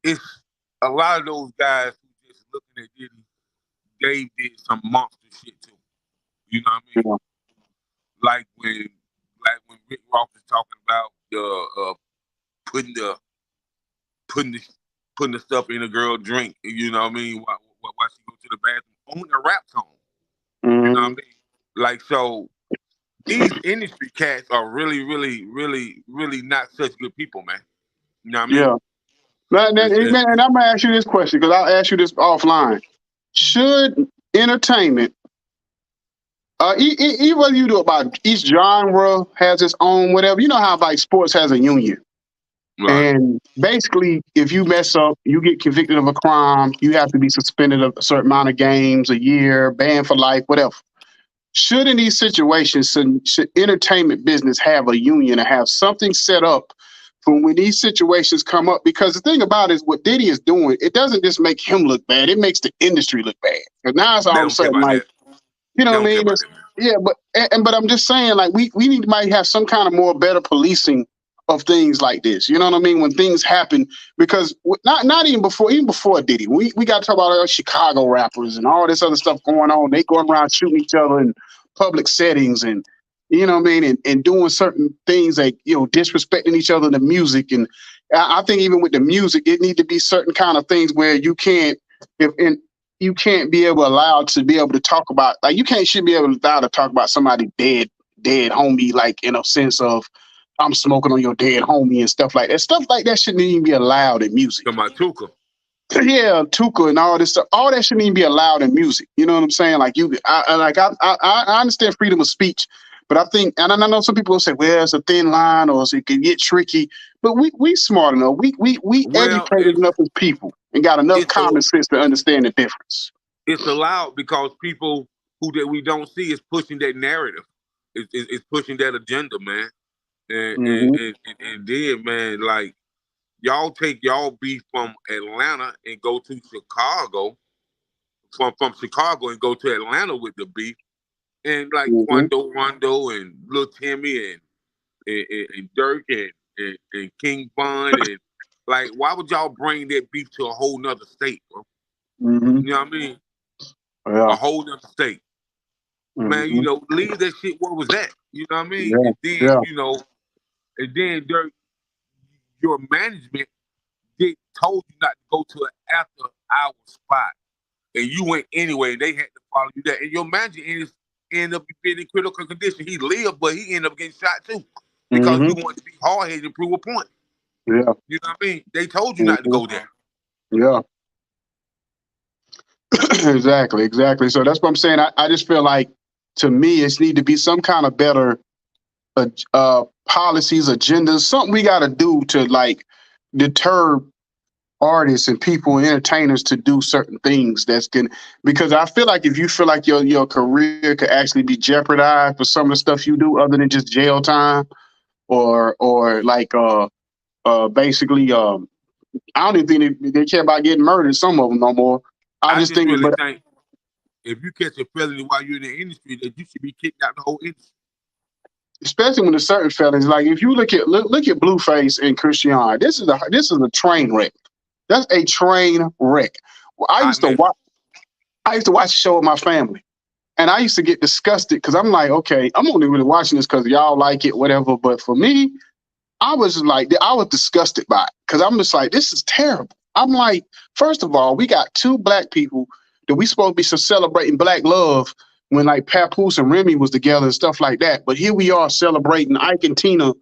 it's a lot of those guys who just looking at Diddy. They did some monster shit too. You know what I mean? Yeah. Like when Rick Ross is talking about putting the putting the putting the stuff in a girl drink. You know what I mean? While she go to the bathroom on a rap song. You know what I Mm-hmm. mean? Like, so these industry cats are really, really, really, really not such good people, man. You know what I mean? Yeah. Man, It's, it's, and I'm going to ask you this question, because I'll ask you this offline. Should entertainment, whether you do about each genre has its own whatever, you know how like sports has a union. right. And basically, if you mess up, you get convicted of a crime, you have to be suspended a certain amount of games, a year, banned for life, whatever. Should in these situations, should entertainment business have a union or have something set up for when these situations come up? Because the thing about it is what Diddy is doing, it doesn't just make him look bad, it makes the industry look bad. Because now it's They all of a don't care sudden about like, that. you know They what I don't care mean? about that, man. Yeah, but I'm just saying, like we need to might have some kind of more better policing of things like this. You know what I mean? When things happen, because not even before Diddy, we got to talk about Chicago rappers and all this other stuff going on. They going around shooting each other in public settings, and you know what I mean, and doing certain things like disrespecting each other in the music. And I think even with the music, it need to be certain kind of things where you can't if and you can't be able allowed to be able to talk about like you can't should be able to allowed to talk about somebody dead homie like in a sense of I'm smoking on your dead homie and stuff like that. Stuff like that shouldn't even be allowed in music. Come on, Tuka. Yeah, Tuka and all this stuff, all that shouldn't even be allowed in music. You know what I'm saying? Like I understand freedom of speech, but I think, and I know some people will say, well, it's a thin line or it can get tricky. But we smart enough, we Well, educated enough as people and got enough it's a, common sense to understand the difference. it's allowed because people who that we don't see is pushing that narrative. It's pushing that agenda, man. Hmm. And then, man, like y'all take y'all beef from Atlanta and go to Chicago, from Chicago and go to Atlanta with the beef, and like Hmm. Rondo and Lil Timmy and Dirk and King Bun and like, why would y'all bring that beef to a whole nother state, bro? Hmm. You know what I mean? Yeah. A whole nother state, man. You Hmm. know, leave that shit where was that. You know what I mean? Yeah. And then Yeah. and then Dirk, your management did told you not to go to an after hour spot, and you went anyway. They had to follow you there, and your manager ended up being in critical condition. He lived, but he ended up getting shot too because Hmm. you wanted to be hard headed and prove a point. Yeah. You know what I mean? They told you not to Hmm. go there. Yeah. Exactly. So that's what I'm saying. I just feel like to me, it's need to be some kind of better policies, agendas, something we got to do to like deter artists and people and entertainers to do certain things that's going because I feel like if you feel like your career could actually be jeopardized for some of the stuff you do other than just jail time or like basically I don't even think they care about getting murdered, some of them no more. I I just just think really but think if you catch a felony while you're in the industry, that you should be kicked out the whole industry. especially when there's certain felons like if you look at Blueface and Christian, this is a train wreck. That's a train wreck. Well, Hot mess. I used to watch the show with my family. And I used to get disgusted because I'm like, okay, I'm only really watching this because y'all like it, whatever. But for me, I was like, I was disgusted by it because I'm just like, this is terrible. I'm like, first of all, we got two black people that we supposed to be celebrating black love when like Papoose and Remy was together and stuff like that. But here we are celebrating Ike and Tina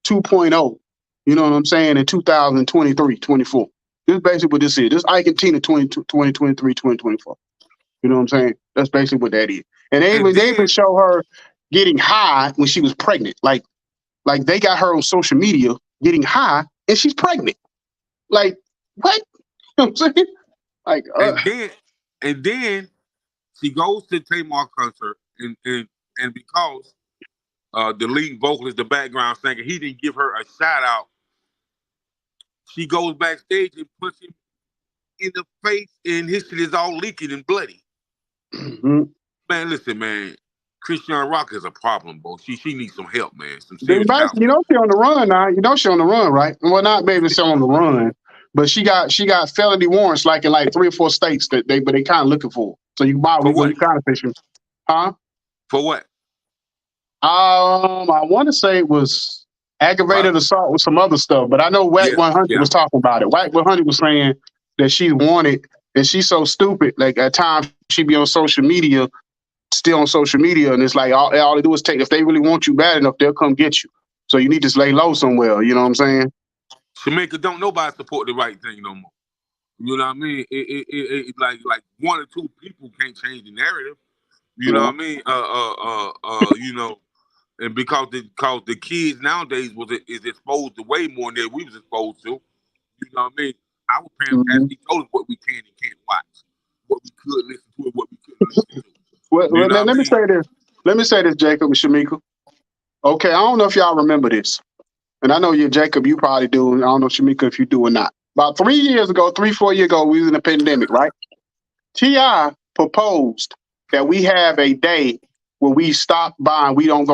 2.0. You know what I'm saying? In 2023, 24. This is basically what this is. This Ike and Tina 2023, 2024. You know what I'm saying? That's basically what that is. And And they even then show her getting high when she was pregnant. Like they got her on social media getting high and she's pregnant. Like what? You know what I'm saying? Like and then and then she goes to Tamar concert and because the lead vocalist, the background singer, he didn't give her a shout out. She goes backstage and puts him in the face, and his shit is all leaking and bloody. mhm. Man, listen, man. Christian Rock is a problem, bro. She needs some help, man. Some Then serious basically, counseling. she on the run now. You know she on the run, right? Well, not maybe she on the run, but she got felony warrants like in like 3 or 4 states that they kind of looking for. So you buy For well what? you kind of fishing, huh? For what? I want to say it was aggravated Probably. assault with some other stuff, but I know Whack Yeah, 100 yeah. was talking about it. Whack 100 was saying that she wanted, and she's so stupid. Like at times she be on social media, still on social media, and it's like all they do is take. If they really want you bad enough, they'll come get you. So you need to lay low somewhere. You know what I'm saying? Jamaica don't nobody support the right thing no more. You know what I mean? Like one or two people can't change the narrative. You know Yeah. what I mean? You know, and because the kids nowadays is exposed to way more than we was exposed to. You know what I mean? Our parents Hmm. actually told us what we can and can't watch, what we could listen to, and what we couldn't listen to. You Well, know what I let me mean? say this. Let me say this, Jacob and Shamika. Okay, I don't know if y'all remember this. And I know you, Jacob, you probably do. I don't know, Shamika, if you do or not. About 3 years ago, 4 years ago, we was in a pandemic, right? Ti proposed that we have a day where we stop buying. We don't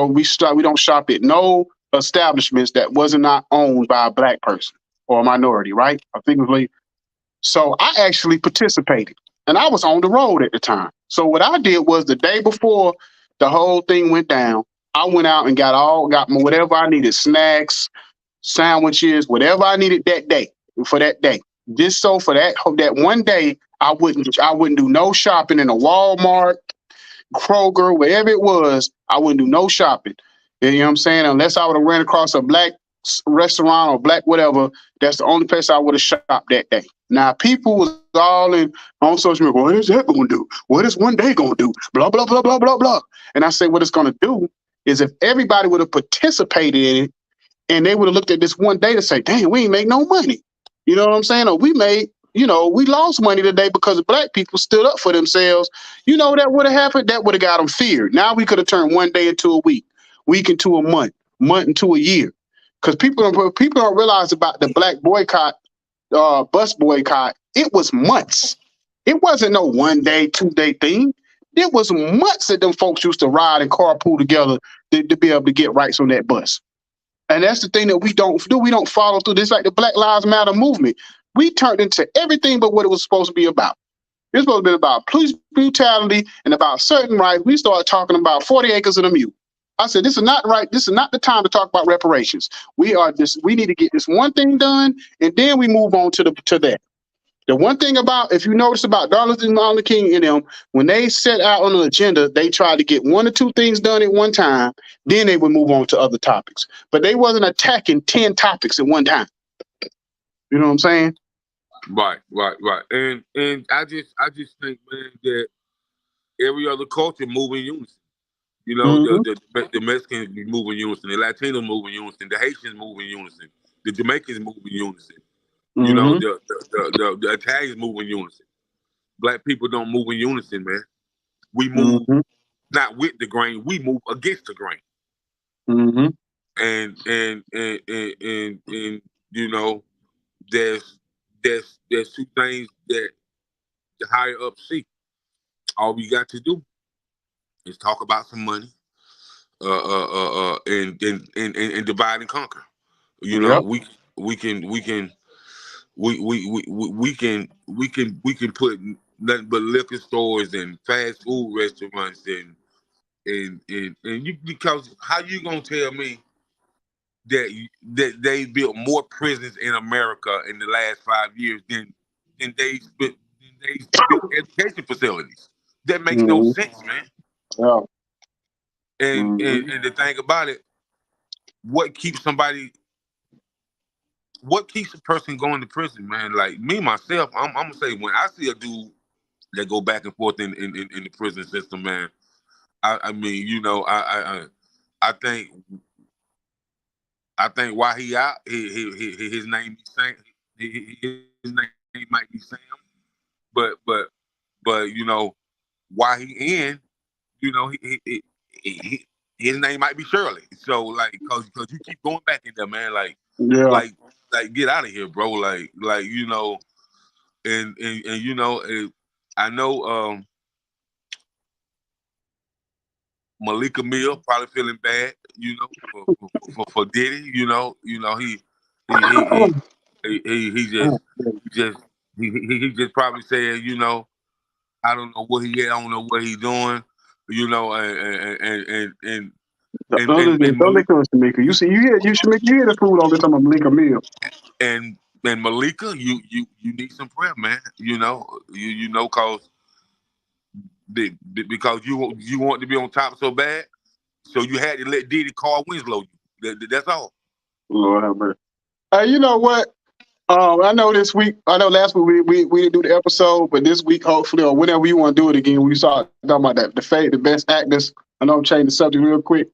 shop at no establishments that wasn't not owned by a black person or a minority, right? I think it was like, so I actually participated, and I was on the road at the time. So what I did was the day before the whole thing went down, I went out and got whatever I needed, snacks, sandwiches, whatever I needed that day for that day. Just so for that one day, I wouldn't do no shopping in a Walmart, Kroger, wherever it was. I wouldn't do no shopping. You know what I'm saying? Unless I would have ran across a black restaurant or black whatever, that's the only place I would have shopped that day. Now people was all in on social media. What is that going to do? What is one day going to do? Blah blah blah blah blah blah. And I say what it's going to do is if everybody would have participated in it and they would have looked at this one day to say, "Damn, we ain't make no money." You know what I'm saying? Or we made, we lost money today because black people stood up for themselves. That would have happened. That would have got them feared. Now we could have turned one day into a week into a month into a year. Because people don't realize about the black boycott, bus boycott. It was months. It wasn't no 1 day, 2 day thing. It was months that them folks used to ride and carpool together to be able to get rights on that bus. And that's the thing that we don't do. We don't follow through. This like the Black Lives Matter movement. We turned into everything but what it was supposed to be about. It's supposed to be about police brutality and about certain rights. We started talking about 40 acres and a mule. I said, this is not right. This is not the time to talk about reparations. We need to get this one thing done, and then we move on to that. The one thing about, if you notice about Darlington Luther King and them, when they set out on an agenda, they tried to get one or two things done at one time, then they would move on to other topics. But they wasn't attacking 10 topics at one time. You know what I'm saying? Right. And I just think, man, that every other culture move in unison. The Mexicans move in unison, the Latinos move in unison, the Haitians move in unison, the Jamaicans move in unison. The Italians move in unison. Black people don't move in unison, man. We move not with the grain, we move against the grain. And there's two things that the higher up see. All we got to do is talk about some money, and divide and conquer. We can put nothing but liquor stores and fast food restaurants and you, because how you gonna tell me that they built more prisons in America in the last 5 years than they built education facilities? That makes no sense, man. Yeah. And the thing about it, what keeps a person going to prison, man? Like me myself, I'm gonna say when I see a dude that go back and forth in the prison system, man, I think while he out, his name be Sam. His name might be Sam, but while he in, his name might be Shirley. So like, cause you keep going back in there, man. Like get out of here, bro. Like and I know Malika Mill probably feeling bad, for Diddy. He just probably said, I don't know what he at, I don't know what he's doing, and don't listen to Shamika. You hear the food all the time. Malika Mill. And Malika, you need some prayer, man. Cause because you want to be on top so bad, so you had to let Diddy Carl Winslow you. That's all. Lord have mercy. You know what? I know last week we didn't do the episode, but this week hopefully or whenever you want to do it again, we start talking about the best actors. I know I'm changing the subject real quick,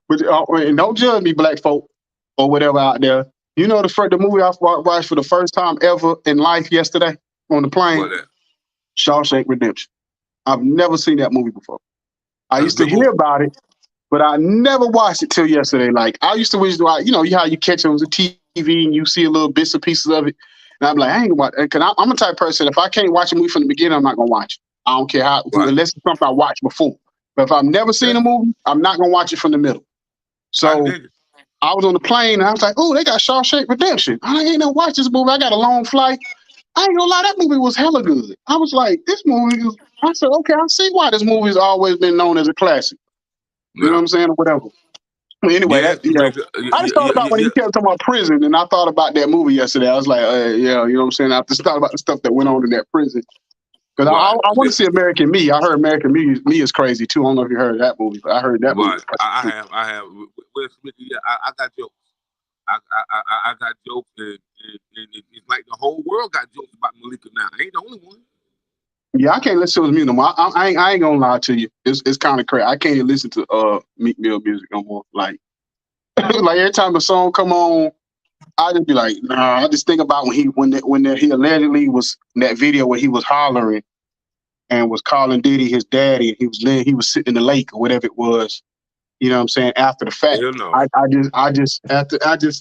but and don't judge me, black folk or whatever out there. You know the movie I watched for the first time ever in life yesterday on the plane? What that? Shawshank Redemption. I've never seen that movie before. I used to hear about it, but I never watched it till yesterday. Like I used to wish, how you catch it on the TV and you see a little bits and pieces of it, and I'm like, I ain't gonna watch it. Cause I'm a type of person. If I can't watch a movie from the beginning, I'm not gonna watch it. I don't care how, unless it's something I watched before. But if I've never seen a movie, I'm not gonna watch it from the middle. So I was on the plane and I was like, oh, they got Shawshank Redemption. I ain't never watched this movie. I got a long flight. I ain't gonna lie, that movie was hella good. I was like, I said, okay, I see why this movie's always been known as a classic. You know what I'm saying? Or whatever. Anyway, Yes, that you bring the, I just thought about when he kept talking about prison, and I thought about that movie yesterday. I was like, yeah, you know what I'm saying? I just thought about the stuff that went on in that prison. Because right. I want to see American Me. I heard American Me is crazy too. I don't know if you heard that movie, but I heard that movie Right. is crazy too. I have. Will Smith. Yeah, I got jokes. I got jokes, and it's like the whole world got jokes about Malika now. I ain't the only one. Yeah, I can't listen to his music no more. I ain't gonna lie to you. It's kind of crazy. I can't even listen to Meek Mill music no more. Like like every time a song come on, I just be like, nah. I just think about when he allegedly was in that video where he was hollering and was calling Diddy his daddy, and he was sitting in the lake or whatever it was. You know what I'm saying? After the fact, Hell no.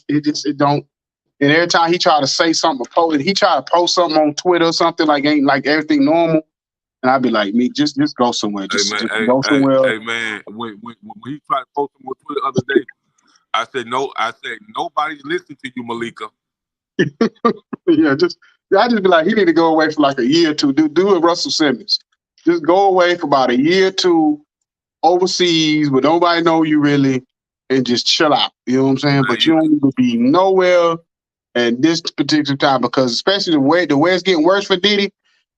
it don't. And every time he try to say something, he try to post something on Twitter or something like ain't like everything normal. And I'd be like, me, just go somewhere. Hey Just man, go somewhere. hey man. When he tried to post him on Twitter the other day, I said no. I said nobody's listening to you, Malika. Yeah, I just be like, he need to go away for like a year or two. Do it Russell Simmons. Just go away for about a year or two overseas where nobody know you really and just chill out. You know what I'm saying? Man, But you don't need to be nowhere at this particular time because especially the way it's getting worse for Diddy,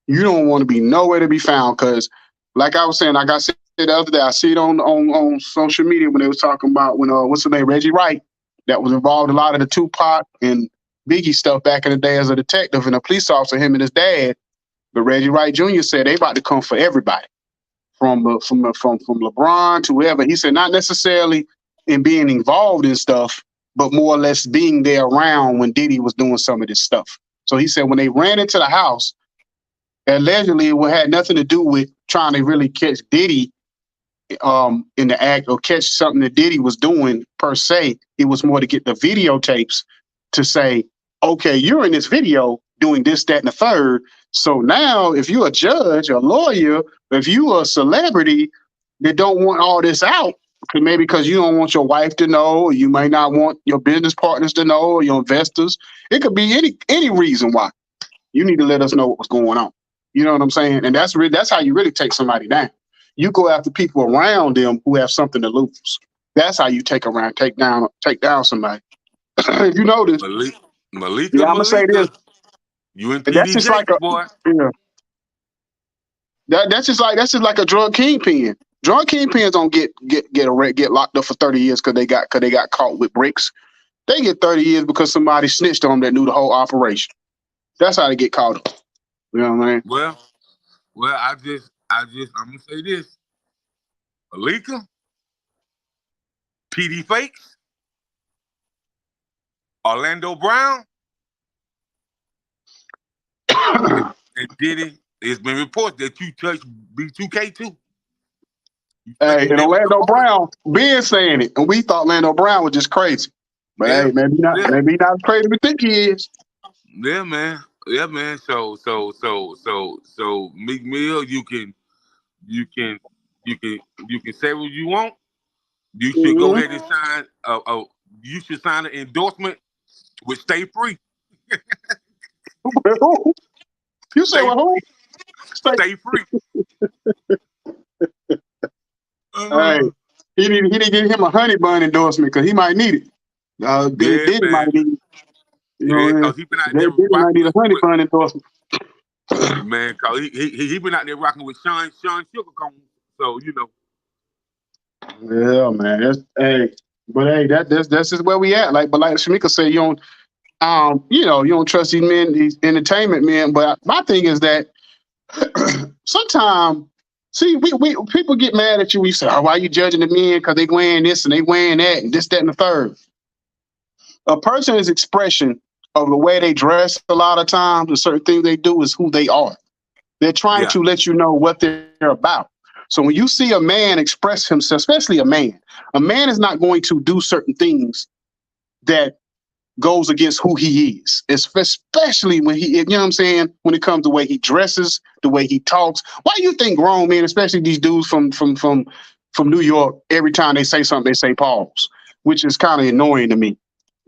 you don't want to be nowhere to be found. Cause like I was saying, like I said the other day, I see it on social media when they was talking about when what's the name, Reggie Wright, that was involved in a lot of the Tupac and Biggie stuff back in the day as a detective and a police officer, him and his dad. But Reggie Wright Jr. said they about to come for everybody, from LeBron to whoever. He said not necessarily in being involved in stuff, but more or less being there around when Diddy was doing some of this stuff. So he said when they ran into the house, allegedly it had nothing to do with trying to really catch Diddy in the act or catch something that Diddy was doing per se. It was more to get the videotapes to say, okay, you're in this video doing this, that, and the third. So now if you're a judge, a lawyer, if you're a celebrity that don't want all this out, maybe because you don't want your wife to know, or you might not want your business partners to know, or your investors. It could be any reason why. You need to let us know what's going on. You know what I'm saying? And that's how you really take somebody down. You go after people around them who have something to lose. That's how you take down somebody. If you notice, Malika, yeah, I'm gonna say this. you and That's TD just like Jakes, boy. that's just like a drug kingpin. Drug kingpins don't get locked up for 30 years because they got caught with bricks. They get 30 years because somebody snitched on them that knew the whole operation. That's how they get caught up. You know what I mean? Well, I'm gonna say this: Malika, PD Fakes, Orlando Brown, and Diddy. It's been reported that you touched B2K too. You touched Hey, him and there with the Orlando motor. Brown been saying it, and we thought Orlando Brown was just crazy. But Yeah, hey, maybe not. yeah, Maybe not as crazy as we think he is. yeah, man. Yeah, man. So, Meek Mill, you can say what you want. You should go Mm-hmm. ahead and sign you should sign an endorsement with Stay Free. You say Stay well, who? Free. Stay Free. Hey, Uh, he didn't get him a honey bun endorsement because he might need it. yeah, Diddy might man. need it. You know Yeah, what I mean? cause he been out there Diddy might rocking need a honey bun endorsement. man, cause he been out there rocking with Sean Sugarcone. So you know. Yeah, man. That's just where we at. But like Shamika said, you don't trust these men, these entertainment men. But my thing is that sometimes, see, we people get mad at you. We say, "Oh, why you judging the men because they wearing this and they wearing that and this, that, and the third." A person's expression of the way they dress a lot of times, and certain things they do is who they are. They're trying Yeah. to let you know what they're about. So when you see a man express himself, especially a man is not going to do certain things that goes against who he is, especially when you know what I'm saying, when it comes to the way he dresses, the way he talks. Why do you think grown men, especially these dudes from New York, every time they say something, they say pause, which is kind of annoying to me.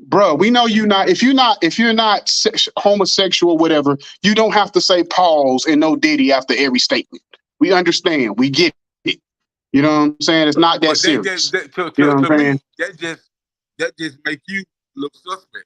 Bro, we know you not. If you're not homosexual, whatever, you don't have to say pause and no Diddy after every statement. We understand. We get it. You know what I'm saying? It's not that But they serious. just that, You know what to I'm me saying? that just make you look suspect.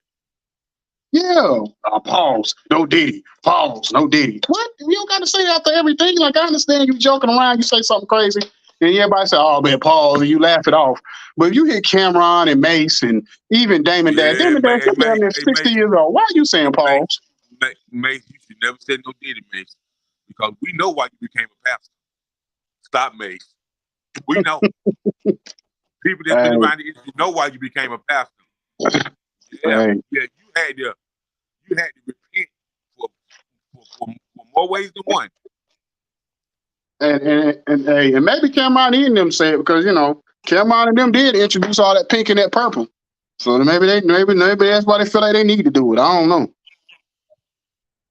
Yeah. Pause. No Diddy. Pause. No Diddy. What? You don't got to say after everything. Like, I understand you joking around. You say something crazy. And everybody say, oh, man, pause. And you laugh it off. But if you hit Cameron and Mace and even Damon Dad, Yeah, Damon Dad, you're damn near 60 years old. Why are you saying pause? Mace, you should never say no Diddy, Mace, because we know why you became a pastor. Stop, Mace. We know. People that's been around the industry know why you became a pastor. Yeah, you had to repent for more ways than one. And maybe Cameron and them say it because Cameron and them did introduce all that pink and that purple. So maybe that's why they feel like they need to do it. I don't know.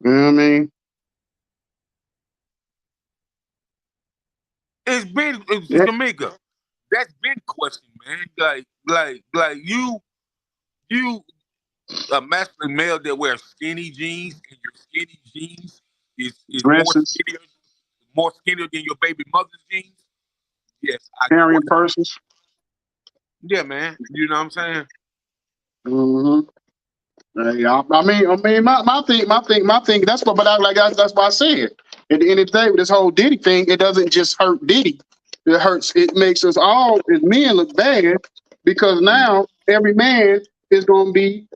You know what I mean? It's been Jamaica. That's been questioned, man. Like you a masculine male that wears skinny jeans, and your skinny jeans is Dresses, more skinnier than your baby mother's jeans. Yes, carrying purses. Yeah, man. You know what I'm saying? Mm-hmm. I mean, my thing. That's what, that's why I said. At the end of the day, with this whole Diddy thing, it doesn't just hurt Diddy. It hurts. It makes us all as men look bad because now every man is going to be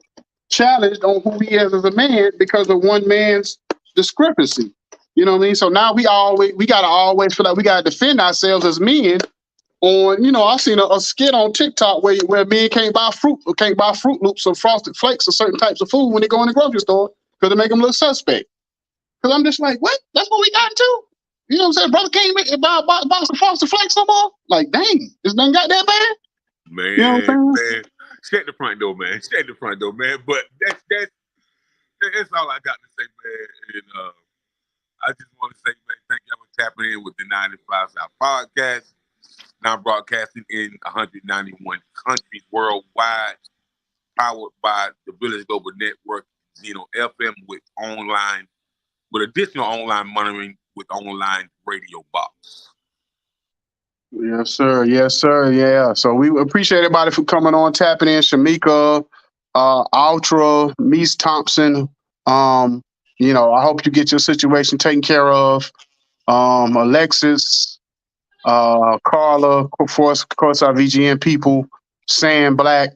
challenged on who he is as a man because of one man's discrepancy. You know what I mean? So now we gotta always feel like we gotta defend ourselves as men. I seen a skit on TikTok where men can't buy Fruit Loops or Frosted Flakes or certain types of food when they go in the grocery store because they make them look suspect. Because I'm just like, what? That's what we got into? You know what I'm saying? Brother can't buy a box of Frosted Flakes no more? Like, dang, this done got that bad? Man, you know what I'm saying? man. Shut the front door, man. Shut the front door, man. But that's all I got to say, man. And I just want to say, man, thank y'all for tapping in with the 95 South Podcast. Now broadcasting in 191 countries worldwide, powered by the Village Global Network, Zeno FM with additional online monitoring with online radio box. Yes, sir. Yes, sir. Yeah. So we appreciate everybody for coming on, tapping in. Shamika, Ultra, Mies Thompson. I hope you get your situation taken care of. Alexis, Carla, of course, our VGN people, Sam Black.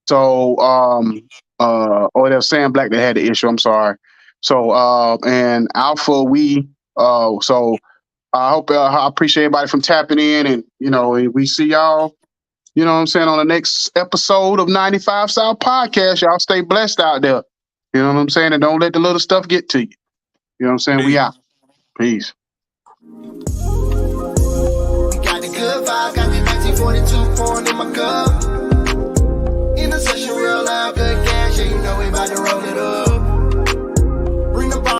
So, they're Sam Black that had the issue. I'm sorry. So, and Alpha, so I hope I appreciate everybody from tapping in, and we see y'all. You know what I'm saying, on the next episode of 95 South Podcast. Y'all stay blessed out there. You know what I'm saying, and don't let the little stuff get to you. You know what I'm saying? Peace. We out. Peace. Got the good vibes, got the 1942 pouring in my cup.